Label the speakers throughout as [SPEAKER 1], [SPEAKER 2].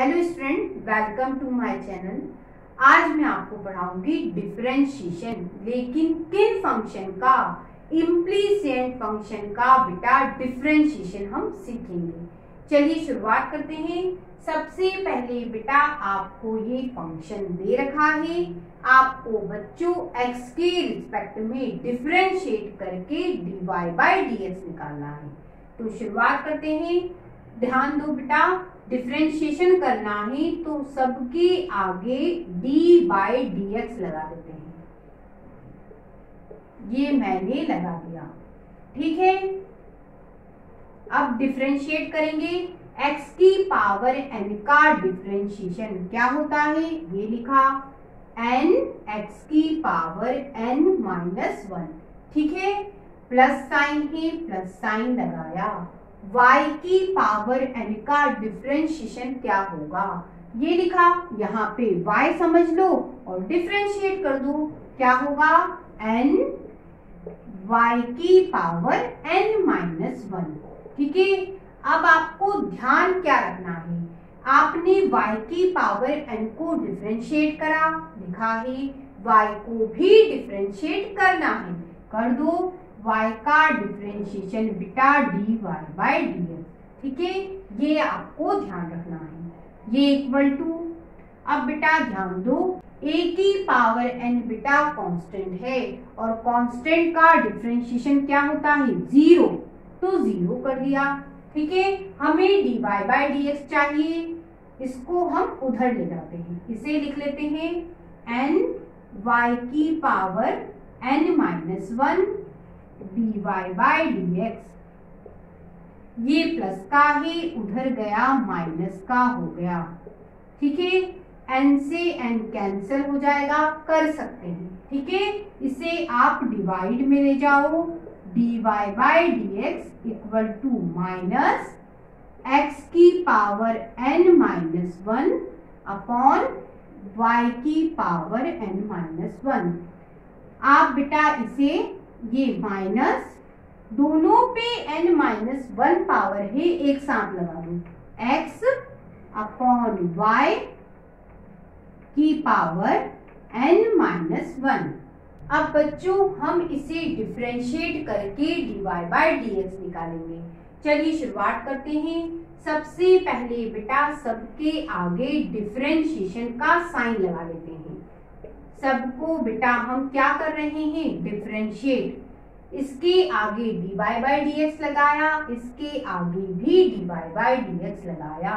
[SPEAKER 1] Hello student, welcome to my channel. आज मैं आपको पढ़ाऊंगी डिफरेंशिएशन, लेकिन किन फंक्शन का, इम्प्लीसिएंट फंक्शन का बेटा डिफरेंशिएशन हम सीखेंगे। चलिए शुरुआत करते हैं। सबसे पहले बेटा आपको ये फंक्शन दे रखा है, आपको बच्चों x के रिस्पेक्ट में डिफरेंशिएट करके dy बाई dx निकालना है। तो शुरुआत करते हैं। ध्यान दो बेटा, डिफरेंशिएशन करना है तो सबके आगे d बाई dx लगा देते हैं। ये मैंने लगा दिया, ठीक है। अब डिफरेंशिएट करेंगे। x की पावर n का डिफरेंशिएशन क्या होता है, ये लिखा n x की पावर n माइनस 1, ठीक है। प्लस साइन है, प्लस साइन लगाया। y की पावर n का डिफरेंशिएशन क्या होगा, ये लिखा। यहाँ पे y समझ लो और डिफरेंशिएट कर दो, क्या होगा n y की पावर n माइनस 1, ठीक है। अब आपको ध्यान क्या रखना है, आपने y की पावर n को डिफरेंशिएट करा, लिखा है y को भी डिफरेंशिएट करना है, कर दो। y का डिफरेंशिएशन बेटा dy बाई dx, ठीक है। ये आपको ध्यान रखना है। ये इक्वल टू, अब बेटा ध्यान दो, a की पावर n बेटा कांस्टेंट है और कांस्टेंट का डिफरेंशिएशन क्या होता है, 0, तो 0 कर दिया, ठीक है। हमें dy बाई dx चाहिए, इसको हम उधर ले जाते हैं, इसे लिख लेते हैं n y की power n minus 1 dy by dx। ये प्लस का है, उधर गया माइनस का हो गया, ठीक है। n से n कैंसिल हो जाएगा, कर सकते हैं, ठीक है। इसे आप डिवाइड में ले जाओ, dy by dx equal to minus x की power n minus 1 upon y की पावर n माइनस 1। आप बेटा इसे, ये माइनस दोनों पे n माइनस 1 पावर है, एक साथ लगा दो, x अपॉन y की पावर n माइनस 1। अब बच्चों हम इसे डिफरेंशिएट करके dy बाई dx निकालेंगे। चलिए शुरुआत करते हैं। सबसे पहले बेटा सबके आगे डिफरेंशिएशन का साइन लगा देते हैं। सबको बेटा हम क्या कर रहे हैं, डिफरेंशिएट। इसके आगे dy बाई dx लगाया, इसके आगे भी dy बाई dx लगाया।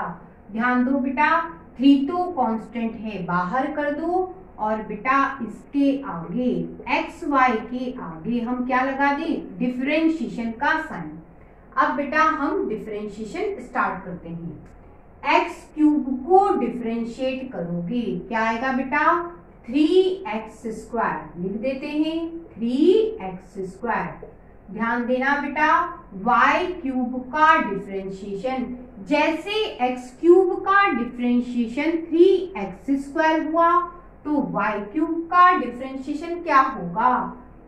[SPEAKER 1] ध्यान दो बेटा, 3 तो कांस्टेंट है, बाहर कर दो, और बेटा इसके आगे x y के आगे हम क्या लगा दें, डिफरेंशिएशन का साइन। अब बेटा हम डिफरेंशिएशन स्टार्ट करते हैं। x क्यूब को डिफरेंशिएट करोगे, क्या आएगा बेटा, 3x स्क्वायर, लिख देते हैं 3x स्क्वायर। ध्यान देना बेटा, y क्यूब का डिफरेंशिएशन, जैसे x क्यूब का डिफरेंशिएशन 3x स्क्वायर हुआ तो y क्यूब का डिफरेंशिएशन क्या होगा,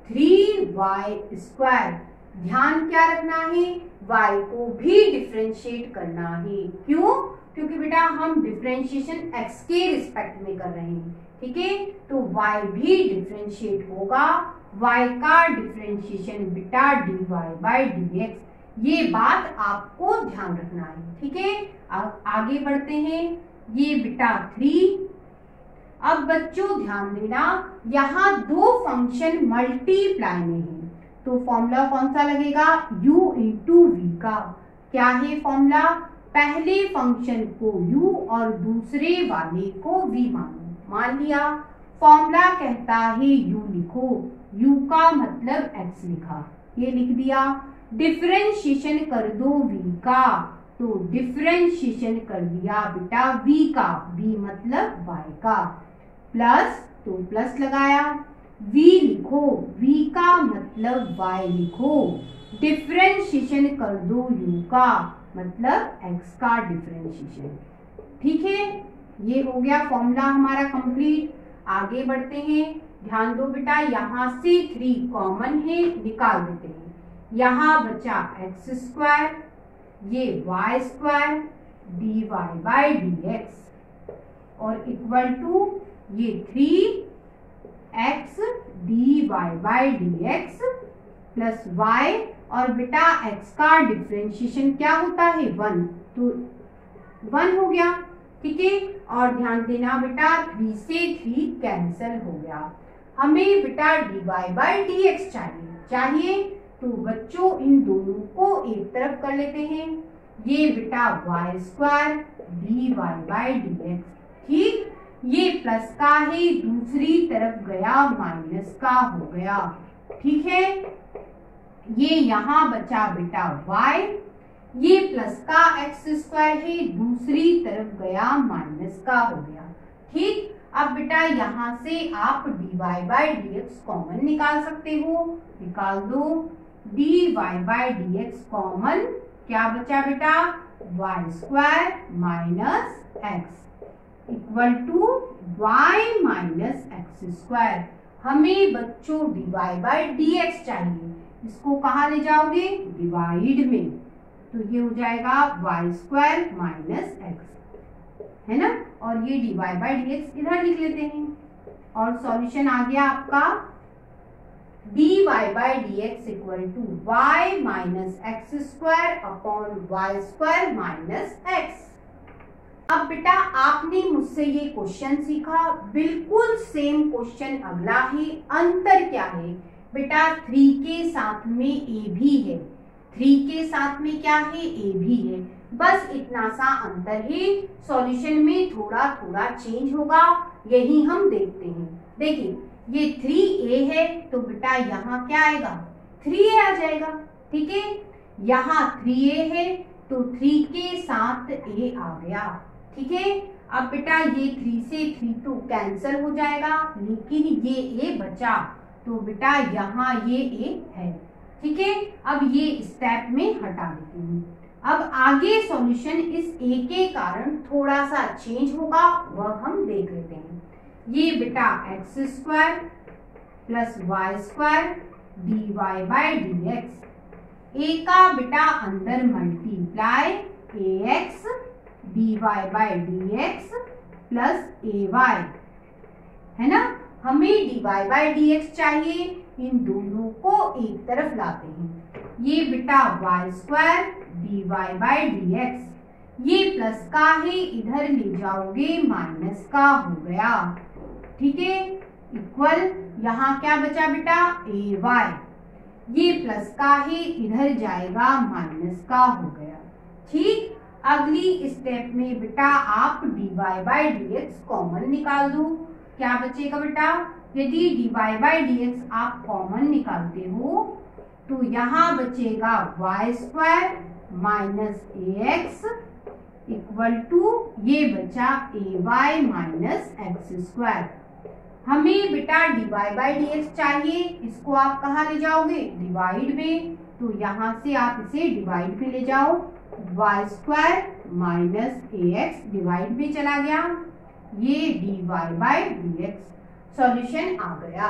[SPEAKER 1] 3y स्क्वायर। ध्यान क्या रखना है, y को भी डिफरेंशिएट करना है। क्यों, क्योंकि बेटा हम डिफरेंशिएशन x के रिस्पेक्ट में कर रहे हैं, ठीक है। तो y भी डिफरेंशिएट होगा, y का डिफरेंशिएशन बेटा dy बाई dx। ये बात आपको ध्यान रखना है, ठीक है। आगे बढ़ते हैं। ये बेटा 3। अब बच्चों ध्यान देना, यहाँ दो फंक्शन मल्टीप्लाई में है, तो फॉर्मूला कौन सा लगेगा, u इंटू v का। क्या है फॉर्मूला, पहले फंक्शन को u और दूसरे वाले को v मानो, मान लिया। फॉर्मूला कहता है u लिखो, u का मतलब x लिखा, ये लिख दिया। डिफरेंशिएशन कर दो v का, तो डिफरेंशिएशन कर दिया बेटा v का, v मतलब y का। प्लस, तो प्लस लगाया, v लिखो, v का मतलब y लिखो। डिफरेंशिएशन कर दो u का, मतलब x का डिफरेंशिएशन, ठीक है। ये हो गया फॉर्मूला हमारा कंप्लीट। आगे बढ़ते हैं। ध्यान दो बेटा, यहाँ से 3 कॉमन है, निकाल देते हैं। यहाँ बचा x स्क्वायर, ये y square dy by dx। और इक्वल टू ये 3x dy by dx plus y और बेटा x का डिफरेंशिएशन क्या होता है 1, तो 1 हो गया। ठीक है, और ध्यान देना बेटा 3 से 3 कैंसिल हो गया। हमें बेटा dy बाई dx चाहिए तो बच्चों इन दोनों को एक तरफ कर लेते हैं। ये बेटा y square dy by dx, ठीक, ये प्लस का है, दूसरी तरफ गया माइनस का हो गया। ठीक है, ये यहाँ बचा बेटा y, ये प्लस का x स्क्वायर है, दूसरी तरफ गया माइनस का हो गया। ठीक, अब बेटा यहाँ से आप dy बाई dx कॉमन निकाल सकते हो, निकाल दो। dy बाई dx कॉमन, क्या बचा बेटा y square minus x equal to y minus x square. हमें बच्चों dy बाई dx चाहिए, इसको कहाँ ले जाओगे डिवाइड में, तो ये हो जाएगा y स्क्वायर माइनस एक्स, है ना, और ये dy बाई dx इधर लिख लेते हैं और सॉल्यूशन आ गया आपका dy by dx equal to y minus x square upon y square minus x. अब बेटा आपने मुझसे ये क्वेश्चन सीखा, बिल्कुल सेम क्वेश्चन अगला है। अंतर क्या है बेटा, 3 के साथ में a भी है, 3 के साथ में क्या है a भी है, बस इतना सा अंतर है। सॉल्यूशन में थोड़ा थोड़ा चेंज होगा, यही हम देखते हैं। देखिए ये 3a है तो बेटा यहाँ क्या आएगा 3a आ जाएगा। ठीक है, यहाँ 3a है तो 3 के साथ a आ गया। ठीक है, अब बेटा ये 3 से 3 तो कैंसिल हो जाएगा, लेकिन ये a बचा तो बेटा यहाँ ये a है। ठीक है, अब ये स्टेप में हटा देती हूँ। अब आगे सॉल्यूशन इस a के कारण थोड़ा सा चेंज होगा, वह हम देख लेते हैं। ये बेटा x square plus y square dy by dx, a का बेटा अंदर multiply ax dy by dx plus ay, है ना। हमें dy बाई dx चाहिए, इन दोनों को एक तरफ लाते हैं। ये बेटा y square dy by dx, ये प्लस का है, इधर ले जाओगे माइनस का हो गया। ठीक है, इक्वल यहाँ क्या बचा बेटा ay, ये प्लस का है, इधर जाएगा माइनस का हो गया। ठीक, अगली स्टेप में बेटा आप dy बाई dx कॉमन निकाल दो। क्या बचेगा बेटा, यदि dy बाई dx आप कॉमन निकालते हो तो यहाँ बचेगा y square minus ax equal to ये बचा ay माइनस एक्स स्क्वायर। हमें बेटा dy बाई dx चाहिए, इसको आप कहाँ ले जाओगे डिवाइड में, तो यहाँ से आप इसे डिवाइड में ले जाओ, y square minus ax divide में चला गया, ये dy बाई dx, सॉल्यूशन आ गया।